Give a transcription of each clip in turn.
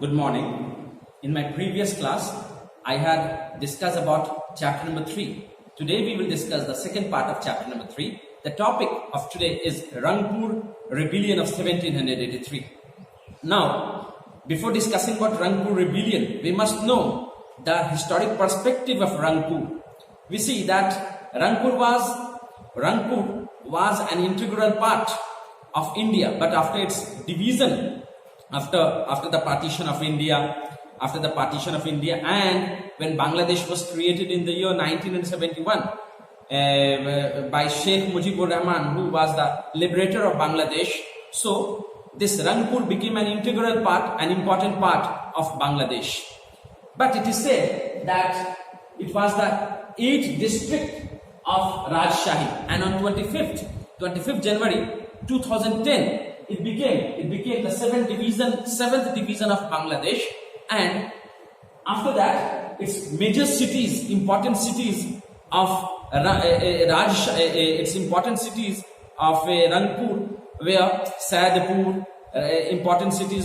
Good morning. In my previous class, I had discussed about chapter number 3. Today we will discuss the second part of chapter number 3. The topic of today is RANGPUR Rebellion of 1783. Now, before discussing about RANGPUR Rebellion, we must know the historic perspective of RANGPUR. We see that RANGPUR was an integral part of India, but after its division, after the partition of India, and when Bangladesh was created in the year 1971 by Sheikh Mujibur Rahman, who was the liberator of Bangladesh, so this RANGPUR became an integral part, an important part of Bangladesh. But it is said that it was the 8th district of Rajshahi, and on 25th January 2010, it became the 7th division of Bangladesh, and after that, its major cities, important cities of RANGPUR were Saidpur, important city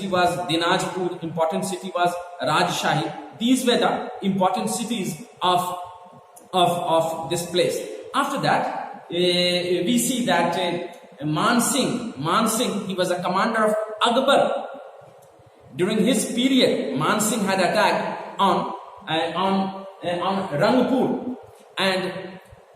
was Dinajpur, important city was Rajshahi. These were the important cities of this place. After that, we see that Man Singh, he was a commander of Akbar. During his period, Man Singh had attacked on RANGPUR, and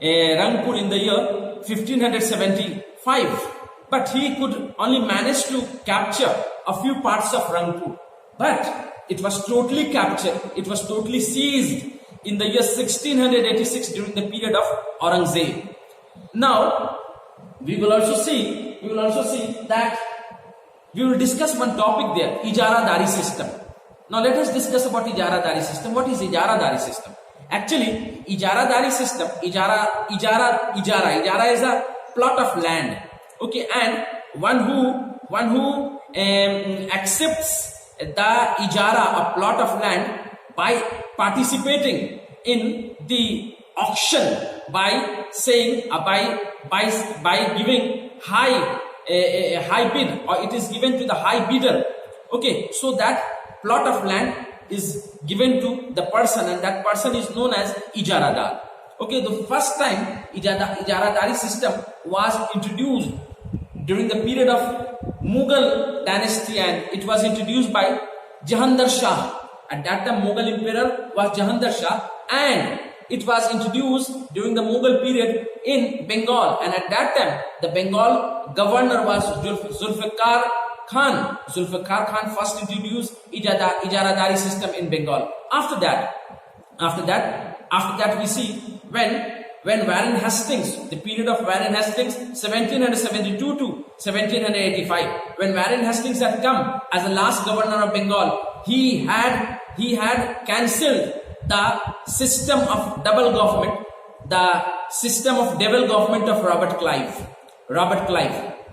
RANGPUR in the year 1575. But he could only manage to capture a few parts of RANGPUR. But it was totally captured, it was totally seized in the year 1686 during the period of Aurangzeb. Now, we will also see that we will discuss one topic there, Ijaradari system. Now let us discuss about Ijaradari system. What is Ijaradari system? Actually, Ijaradari system, Ijara is a plot of land. Okay, and one who accepts the Ijara, a plot of land, by participating in the auction, by saying by giving high bid, or it is given to the high bidder. Okay, so that plot of land is given to the person, and that person is known as Ijaradar. Okay, the first time Ijaradari system was introduced during the period of Mughal dynasty, and it was introduced by Jahandar Shah. At that time, Mughal emperor was Jahandar Shah, and it was introduced during the Mughal period in Bengal, and at that time the Bengal governor was Zulfikar Khan. Zulfikar Khan first introduced Ijaradari system in Bengal. After that we see when Warren Hastings, the period of Warren Hastings, 1772 to 1785, when Warren Hastings had come as the last governor of Bengal, he had cancelled the system of double government, the system of double government of Robert Clive.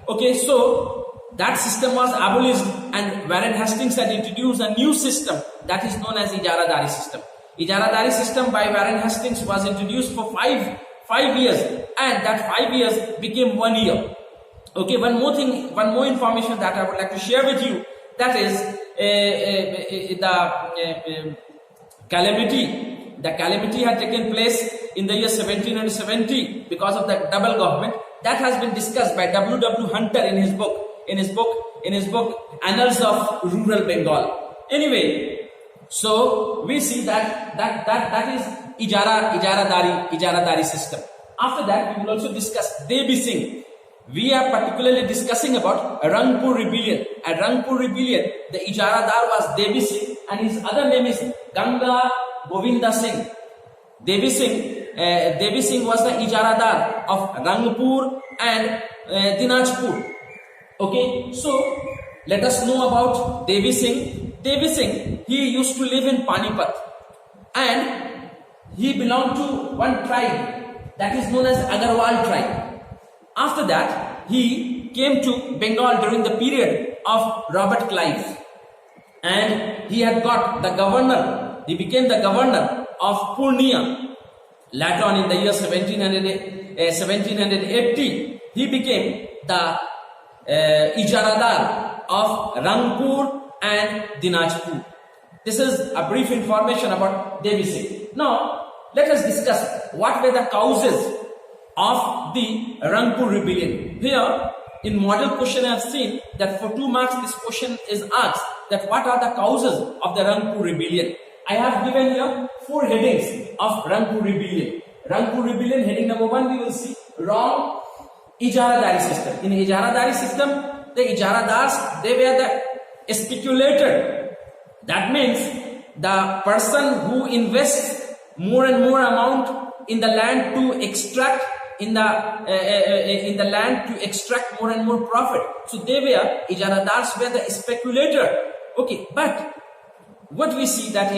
Okay, so that system was abolished, and Warren Hastings had introduced a new system that is known as Ijaradari system. Ijaradari system by Warren Hastings was introduced for five years, and that 5 years became 1 year. Okay, one more information that I would like to share with you, that is the calamity had taken place in the year 1770 because of the double government. That has been discussed by W. Hunter in his book Annals of Rural Bengal. Anyway, so we see that is Ijaradari system. After that, we will also discuss Devi Singh. We are particularly discussing about RANGPUR Rebellion. At RANGPUR Rebellion, the Ijaradar was Devi Singh, and his other name is Ganga Govinda Singh. Devi Singh was the Ijaradar of RANGPUR and Dinajpur. Okay, so let us know about Devi Singh. Devi Singh, he used to live in Panipat, and he belonged to one tribe that is known as Agarwal tribe. After that, he came to Bengal during the period of Robert Clive, and he had got the governor. He became the governor of Purnia. Later on, in the year 1780, he became the Ijaradar of Rangpur and Dinajpur. This is a brief information about Devi Singh. Now, let us discuss what were the causes of the Rangpur rebellion. Here, in model question I have seen that for 2 marks this question is asked that what are the causes of the Rangpur rebellion. I have given here 4 headings of Rangpur rebellion. Rangpur rebellion, heading number 1 we will see wrong Ijaradari system. In Ijaradari system, the Ijaradars, they were the speculator. That means the person who invests more and more amount in the land to extract in the land to extract more and more profit. So they were Ijaradars were the speculator. Okay, but what we see that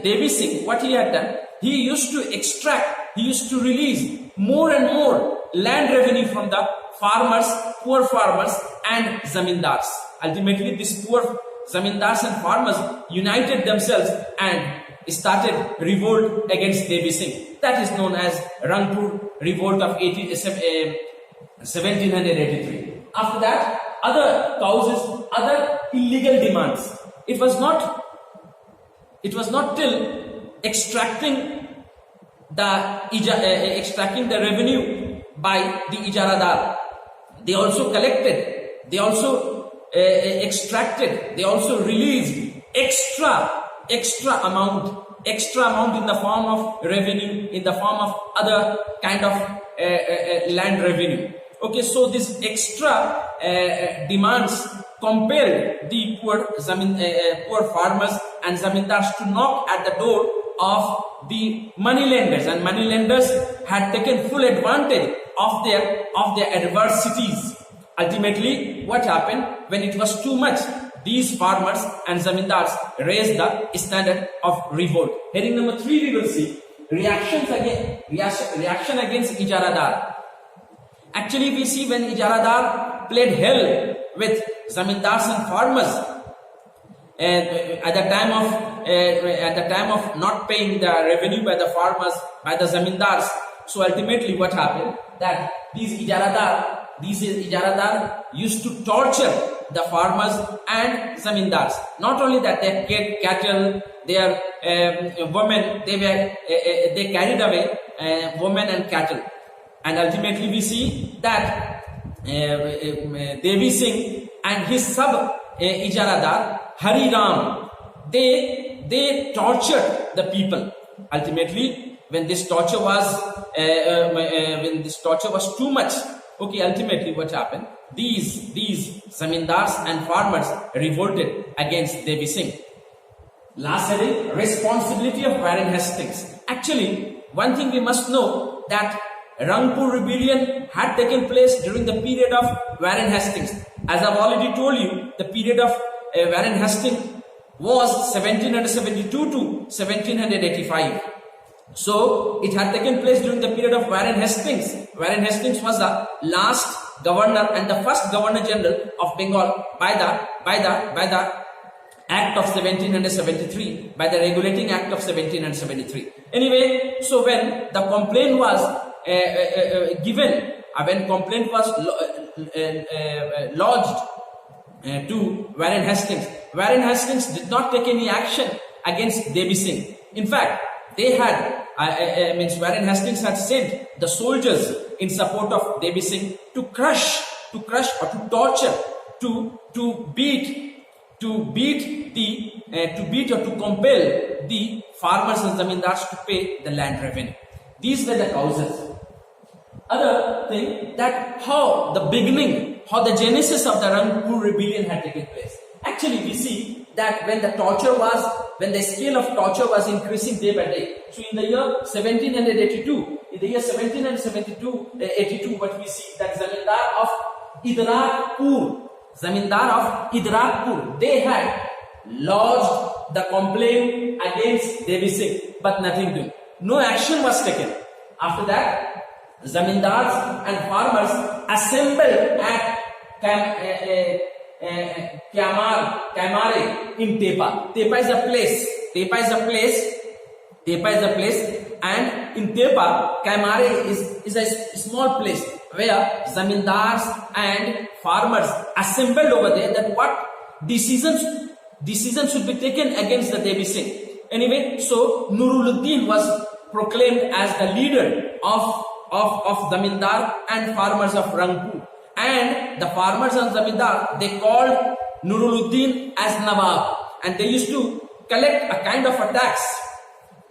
Devi Singh, what he had done, he used to extract, he used to release more and more land revenue from the farmers, poor farmers and zamindars. Ultimately, these poor zamindars and farmers united themselves and started revolt against Devi Singh. That is known as Rangpur revolt of 1783. After that, other causes, other illegal demands. It was not till extracting the revenue by the Ijaradar. They also collected, they also extracted, they also released extra amount in the form of revenue, in the form of other kind of land revenue. Okay, so this extra demands compelled the poor farmers and zamindars to knock at the door of the moneylenders, and moneylenders had taken full advantage of their adversities. Ultimately, what happened when it was too much? These farmers and zamindars raised the standard of revolt. Heading number 3 we will see reaction against Ijaradar. Actually, we see when Ijaradar played hell with zamindars and farmers, at the time of not paying the revenue by the farmers, by the zamindars. So ultimately, what happened that these Ijaradar used to torture the farmers and zamindars. Not only that, their cattle, their women, they carried away women and cattle. And ultimately we see that Devi Singh and his sub Ijaradar Hari Ram, they tortured the people. Ultimately, when this torture was too much, okay, ultimately what happened? These zamindars and farmers revolted against Devi Singh. Last heading, responsibility of Warren Hastings. Actually, one thing we must know that Rangpur rebellion had taken place during the period of Warren Hastings. As I've already told you, the period of Warren Hastings was 1772 to 1785. So it had taken place during the period of Warren Hastings. Warren Hastings was the last governor and the first Governor General of Bengal by the Act of 1773, by the Regulating Act of 1773. Anyway, so when the complaint was lodged to Warren Hastings did not take any action against Devi Singh. In fact, they had Warren Hastings had sent the soldiers in support of Devi Singh to crush or to torture, to beat or to compel the farmers and zamindars to pay the land revenue. These were the causes. Other thing, that how the genesis of the Rangpur rebellion had taken place. Actually, we see that when the scale of torture was increasing day by day. So in the year 1782, what we see that zamindar of Idrakpur, they had lodged the complaint against Devi Singh, but nothing doing. No action was taken. After that, zamindars and farmers assembled at Kamare in Tepa. Tepa is a place, and in Tepa, Kamare is a small place where zamindars and farmers assembled over there. That what decisions should be taken against the Devi Singh. Anyway, so Nuruluddin was proclaimed as the leader of Zamindar and farmers of Rangpur. And the farmers and Zamindar, they called Nuruluddin as Nawab. And they used to collect a kind of a tax.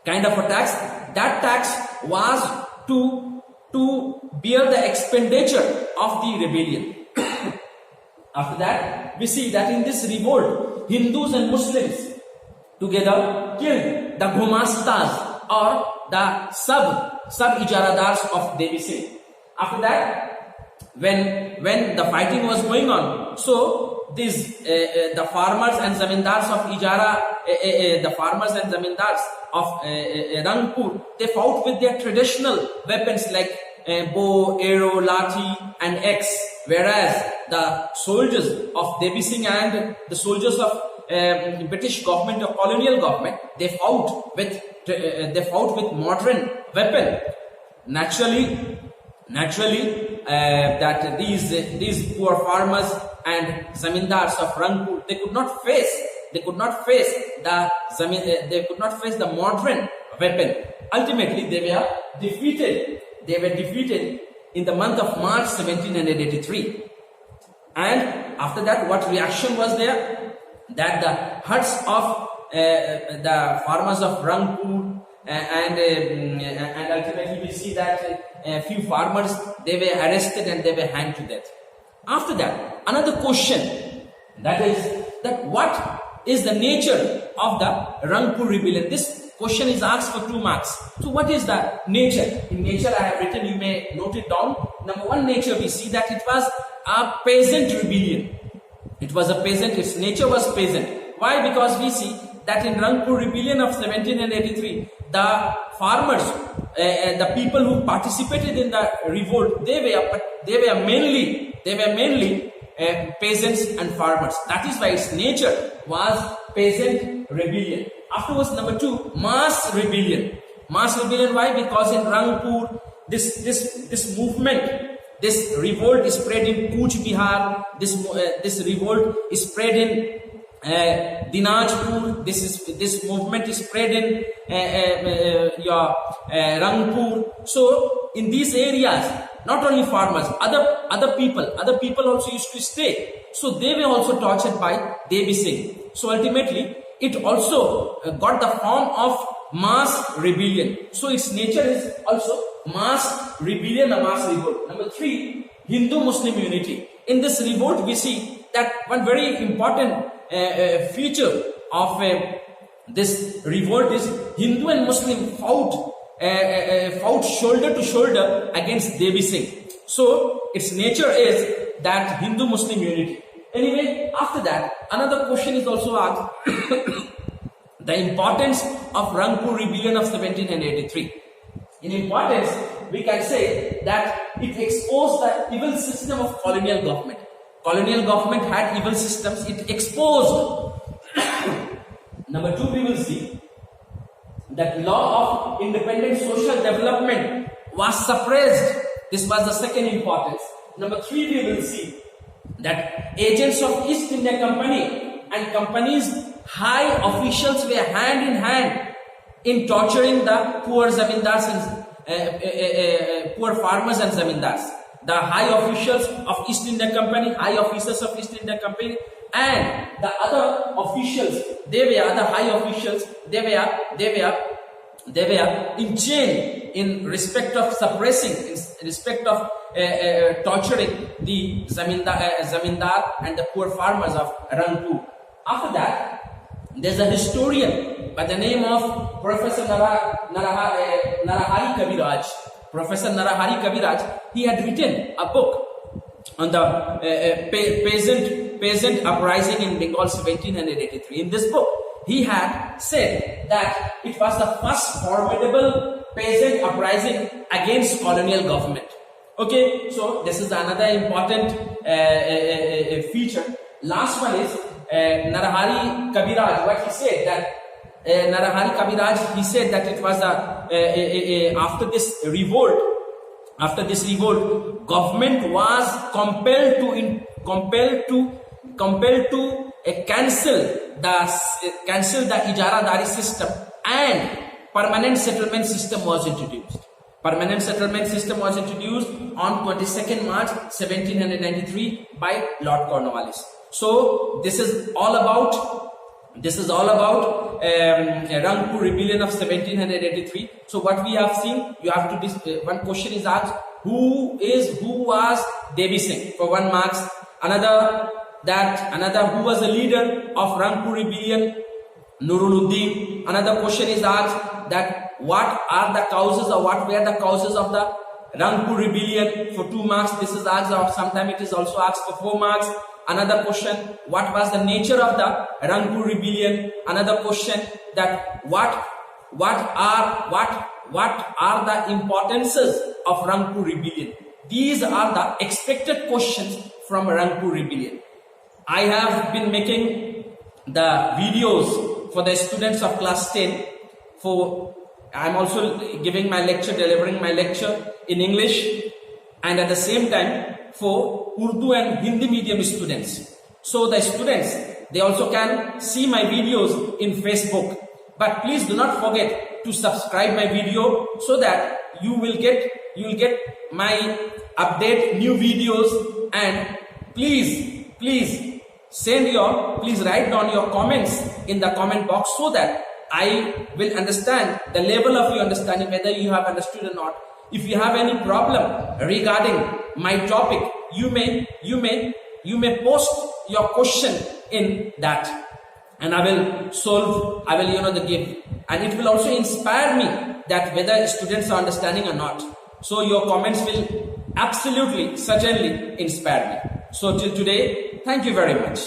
That tax was to bear the expenditure of the rebellion. After that, we see that in this revolt, Hindus and Muslims together killed the Ghumastas or the sub-ijaradars of Devi Singh. After that, when the fighting was going on, so these the farmers and zamindars of the farmers and zamindars of Rangpur, they fought with their traditional weapons like bow, arrow, lathi and axe, whereas the soldiers of Devi Singh and the soldiers of British government or colonial government, they fought with modern weapon. Naturally, that these poor farmers and zamindars of Rangpur, they could not face the modern weapon. Ultimately, they were defeated in the month of March 1783. And after that, what reaction was there? That the huts of the farmers of Rangpur and ultimately we see that a few farmers, they were arrested and they were hanged to death. After that, another question, that is that what is the nature of the Rangpur rebellion? This question is asked for 2 marks. So what is the nature? In nature I have written, you may note it down. Number 1, nature, we see that it was a peasant rebellion. It was a peasant, its nature was peasant. Why? Because we see that in Rangpur rebellion of 1783, the farmers, the people who participated in the revolt, they were mainly peasants and farmers. That is why its nature was peasant rebellion. Afterwards, number 2, mass rebellion. Mass rebellion, why? Because in Rangpur, this movement, this revolt is spread in Cooch Bihar. This revolt is spread in Dinajpur. This movement is spread in Rangpur. So in these areas, not only farmers, other people also used to stay. So they were also tortured by Devi Singh. So ultimately, it also got the form of mass rebellion. So its nature is also mass rebellion, a mass revolt. Number 3, Hindu-Muslim unity. In this revolt, we see that one very important feature of this revolt is Hindu and Muslim fought shoulder to shoulder against Devi Singh. So its nature is that Hindu-Muslim unity. Anyway, after that, another question is also asked. The importance of Rangpur rebellion of 1783. In importance, we can say that it exposed the evil system of colonial government. Colonial government had evil systems, it exposed. Number 2, we will see that law of independent social development was suppressed. This was the second importance. Number 3, we will see that agents of East India Company and companies' high officials were hand in hand in torturing the poor zamindars and poor farmers and zamindars. The high officials of East India Company, high officers of East India Company, and the other officials, they were in chain in respect of suppressing, in respect of torturing the zamindar and the poor farmers of Rangpur. After that, there's a historian by the name of Professor Narahari Kaviraj. Professor Narahari Kaviraj, he had written a book on the peasant uprising in Bengal 1783. In this book, he had said that it was the first formidable peasant uprising against colonial government. Okay, so this is another important feature. Last one is Narahari Kaviraj. What he said that Narahari Kaviraj, he said that it was after this revolt, government was compelled to cancel the Ijaradari system and permanent settlement system was introduced. Permanent settlement system was introduced on 22nd March 1793 by Lord Cornwallis. So this is all about Rangpur rebellion of 1783. So what we have seen, you have to one question is asked, who was Devi Singh for 1 mark. Another who was the leader of Rangpur rebellion, Nuruluddin. Another question is asked that what are the causes or what were the causes of the Rangpur rebellion for 2 marks. This is asked, or sometimes it is also asked for 4 marks. Another question, what was the nature of the Rangpur rebellion? Another question, that what are the importances of Rangpur rebellion? These are the expected questions from Rangpur rebellion. I have been making the videos for the students of class 10. I am also giving my lecture, delivering my lecture in English, and at the same time for Urdu and Hindi medium students. So the students, they also can see my videos in Facebook. But please do not forget to subscribe my video so that you will get my update new videos. And please write down your comments in the comment box so that I will understand the level of your understanding, whether you have understood or not. If you have any problem regarding my topic, you may post your question in that, and I will solve. I will give, and it will also inspire me that whether students are understanding or not. So your comments will absolutely, certainly inspire me. So till today, thank you very much.